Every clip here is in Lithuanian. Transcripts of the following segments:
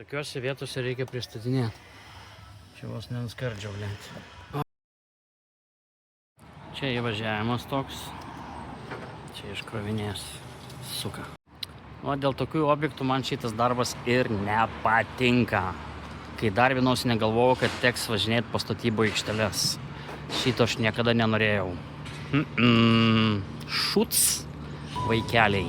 Tokiuose vietose reikia pristatinėti. Čia vos nenuskardžiau, blėt. Čia įvažiavimas toks. Čia iškrovinės suka. O dėl tokių objektų man šitas darbas ir nepatinka. Kai dar vienos negalvojau, kad teks važinėti po statybų aikšteles. Šito aš niekada nenorėjau. Šuts, vaikeliai.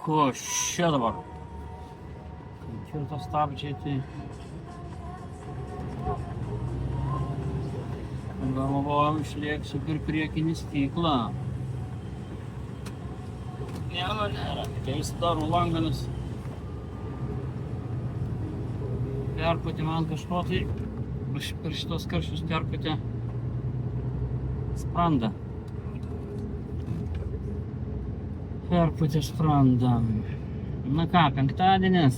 Ko čia dabar? Čia to stabdžiai, tai... Galvojom, išlėksiu per priekinį stiklą. Nėra. Keistaro langanas. Perpūtė man kažko, tai per šitos karščius perpūtė sprandą. Perpūtė sprandą. Na ką, penktadienis.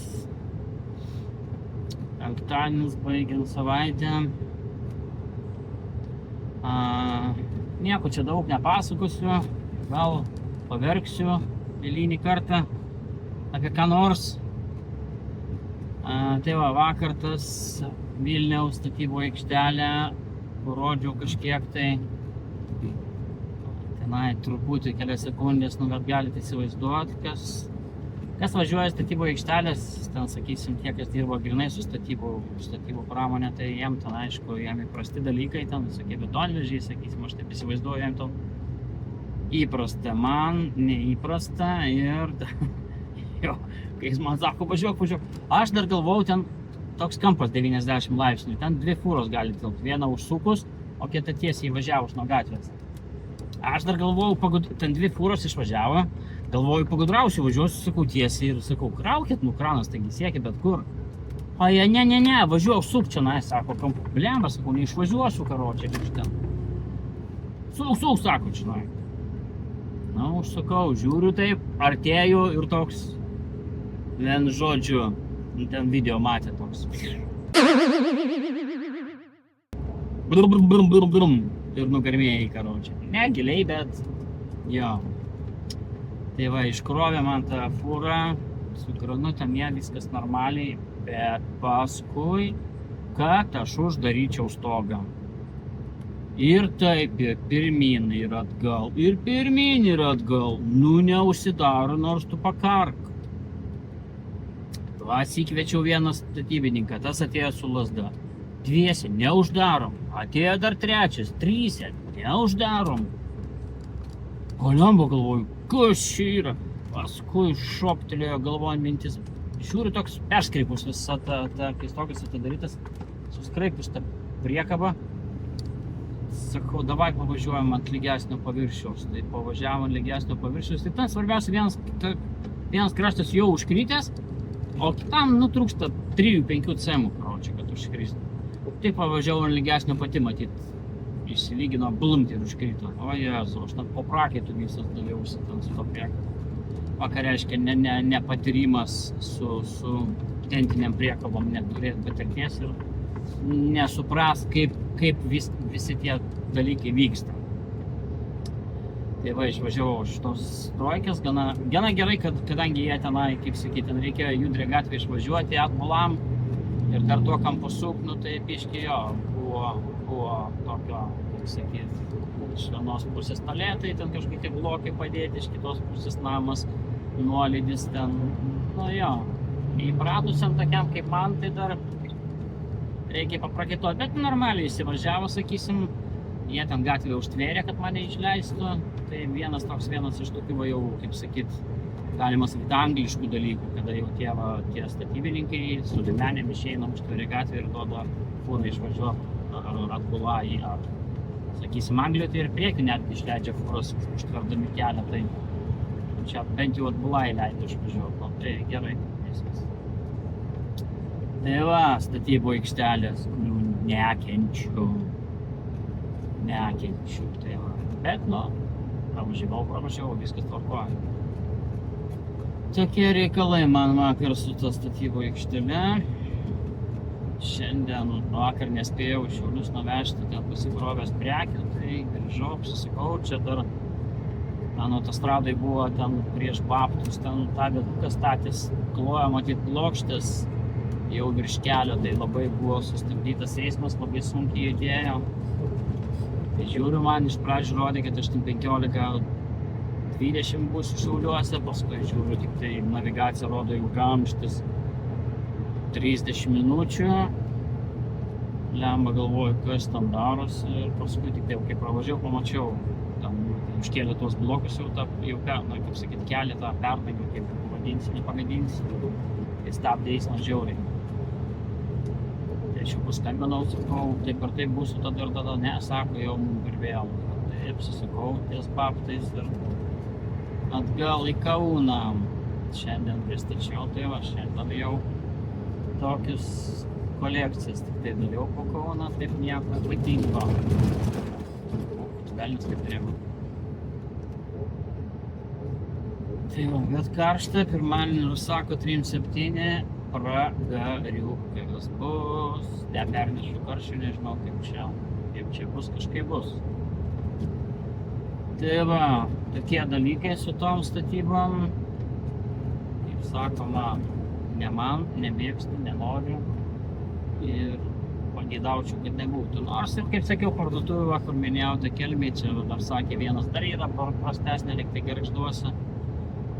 Penktadienis baigiant savaitę. Nieko čia daug nepasakosiu. Gal paverksiu eilinį kartą apie ką nors. Tai va, vakar tas Vilniaus statybų aikštelę parodžiau kažkiek tai. Tenai truputį kelias sekundės, bet galite įsivaizduoti, kas važiuoja statybų aikštelės, ten sakysim, tie, kas dirba grynai su statybų pramonė, tai jiem ten, aišku, jiem įprasti dalykai, ten visokie betonvežiai, sakysim, aš taip įsivaizduoju, jiem to įprasta, man neįprasta ir jo, kai jis man sako, važiuok, aš dar galvojau, ten toks kampas 90 laipsnių, ten dvi fūros gali tilpti, vieną užsukus, o kitą tiesiai įvažiavus nuo gatvės. Aš dar galvojau, ten dvi fūros išvažiavo, galvoju, pagudrausiu, važiuosiu, sakau, tiesiai ir sakau, kraukit, kranas, taigi siekia bet kur. O jie, ne, važiuoju, sup čia, sako, kampu, blemba, sakau, neišvažiuosiu, karočią, iš ten. Suk, sako, čia, Na, užsakau, žiūriu taip, artėju ir toks, vien žodžiu, ten video matė toks. Brum, ir nugarmėjai, karočią. Ne giliai, bet jo. Tai va, iškrovė man tą fūrą, sukranu tam ją viskas normaliai, bet paskui, kad aš uždaryčiau stogą. Ir taip, pirmyn ir atgal, nu neužsidaro, nors tu pakark. Pasikviečiau vieną statybininką, tas atėjo su lazda. Dviese, neuždarom, atėjo dar trečias, trysia, neuždarom. Kolembo galvoju, kas čia yra? Paskui šoptelėjo galvon mintis. Žiūriu toks perskreipus visą tą keistokas atidarytas, suskraipus tą priekabą. Sakau, davai pavažiuojam ant lygesnio paviršiaus. Tai pavažiavom ant lygesnio paviršiaus. Tai ten svarbiausia vienas kraštas jau užkrytęs, o kitam trūksta 3-5 cemų, karočią, kad užkrist. Tai pavažiavau ant lygesnio pati matyt. Išsilygino, blumti ir užkrito. O Jezu, aš ten po prakaitų visas dalyvausi ten su to priekabu. Ką reiškia nepatyrimas su tentiniam priekabom, neturėt patirties ir nesupras, kaip visi tie dalykai vyksta. Tai va, išvažiavau šitos trojkės, gana gerai, kadangi jie tenai, kaip sakyti, ten reikėjo judrę gatvę išvažiuoti atbulam ir dar tuo kampu suk, tai biškį jo, buvo tokio, kaip sakyti, iš vienos pusės talėtai, ten kažkokie blokai padėti, iš kitos pusės namas, nuolydis ten, įpratusiam tokiam kaip man, tai dar reikia paprakaituoti, bet normaliai įsivažiavo, sakysim, jie ten gatvę užtvėrė, kad mane išleistų, tai vienas iš tokių jau, kaip sakyt, galima sakyti, angliškų dalykų, kada jau tie statybininkai su limenėm išeina, užtvėrė gatvę ir duoda fūrą išvažiuoti atbula į, sakysim, Anglijoje tai ir priekį netgi išleidžia fūros užtverdami kelią, tai čia bent jau atbula įleido išvažiuoti, tai gerai, viskas. Tai va, statybų aikštelės, kurių nekenčiu, tai va, bet pravažiavau, viskas tvarkoja. Tokie reikalai man vakar su ta statybų aikštele. Šiandien vakar nespėjau Šiaulius nuvežti, ten pasikrovęs prekių, tai grįžau, apsisukau, čia dar Ten autostradai buvo ten prieš babtus, ten tą vietuką statęs, klojo matyt plokštės jau virš kelio, tai labai buvo sustabdytas eismas, labai sunkiai judėjo. Tai žiūriu, man iš pradžių rodė, kad aš ten 15-20 būsiu Šiauliuose, paskui žiūriu, tik tai navigacija rodo jau kamštis 30 minučių. Lemba galvoju, kas ten darosi ir paskui tik tai, kai pravažiavau, pamačiau, ten užkėlė tuos blokus jau kaip sakyt, kelią tą perdangą, kaip pavadinsi, nepagadinsi, tai stabdė eismą žiauriai. Tai aš jau paskambinau, sakau, taip ir taip būsiu tada ir tada, ne, sako, jau ir vėl. Taip, susakau, ties babtais ir atgal į Kauną. Šiandien pristačiau, tai va, šiandien jau tokius kolekcijas tik tai dariau po Kauną, taip nieko ypatingo. Velnius kaip drėma. Tai va, bet karšta, pirmadienį Rusako 3.7 pragariukas bus. Nepernešiu karščių, nežinau kaip čia bus, kažkaip bus. Tai va, tokie dalykai su tom statybom. Kaip sakoma, ne man, nemėgstu, nenoriu. Ir pageidaučiau, kad nebūtų. Nors ir, kaip sakiau, parduotuvė, kur minėjau, tai kelmiai, čia dar sakė vienas, dar yra prastesnė, lyg tai Gargžduose,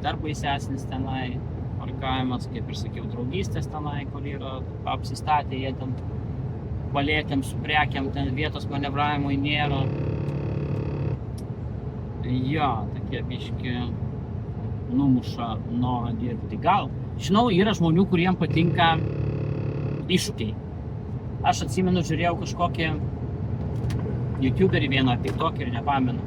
dar baisesnis tenai parkavimas, kaip ir sakiau, draugystės tenai, kur yra apsistatę, jie ten palėtėm su prekiam, ten vietos manevravimui nėra. Jo, tokie biški numuša norą dirbti. Gal, žinau, yra žmonių, kuriem patinka iššūkiai. Aš atsimenu, žiūrėjau kažkokį youtuberį vieną, tiktokerį, nepamenu.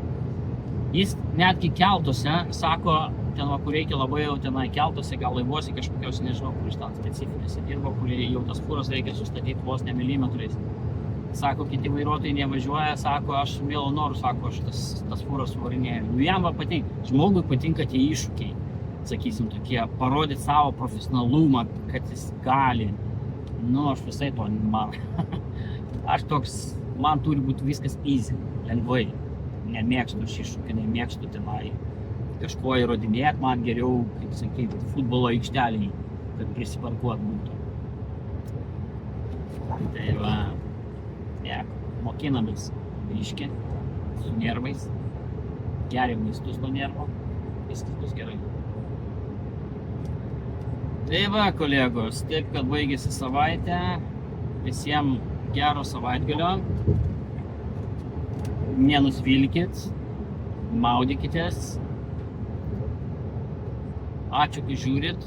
Jis netgi keltuose, sako, ten va, kur reikia labai jau tenai keltuose, gal laivuose kažkokios, nežinau, kur iš ten specifinėse dirbo, kur jau tas fūras reikia sustatyti vos ne milimetrais. Sako, kiti vairuotojai nevažiuoja, sako, aš mielu noru, sako, aš tas fūras suvarinėjau. Nu, jam va patinka, žmogui patinka tie iššūkiai, sakysim, tokie, parodyti savo profesionalumą, kad jis gali. Nu, aš visai to man. Aš toks, man turi būti viskas easy, lengvai. Nemėgstu iššūkį, nemėgstu tenai kažko įrodinėti, man geriau, kaip sakyti, futbolo aikšteliai, kad prisiparkuot būtų. Tai va, mokinamės biškį, su nervais, geriam vaistus nuo nervo, viskas bus gerai. Tai va, kolegos, taip, kad baigėsi savaitė, visiems gero savaitgalio, nenusvilkit, maudykitės, ačiū, kai žiūrit,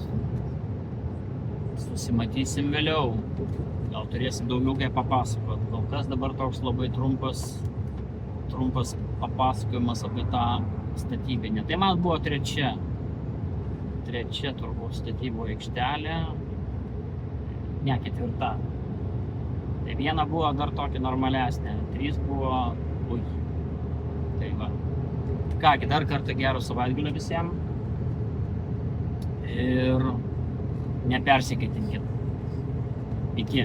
susimatysim vėliau, gal turėsim daugiau kaip papasakot, kol kas dabar toks labai trumpas papasakojimas apie tą statybinę. Tai man buvo trečia turbūt statybų aikštelė, ne ketvirta. Tai viena buvo dar tokia normalesnė, 3 buvo, Tai va. Kągi, dar kartą gero savaitgalio visiems. Ir nepersikėtinkit. Iki.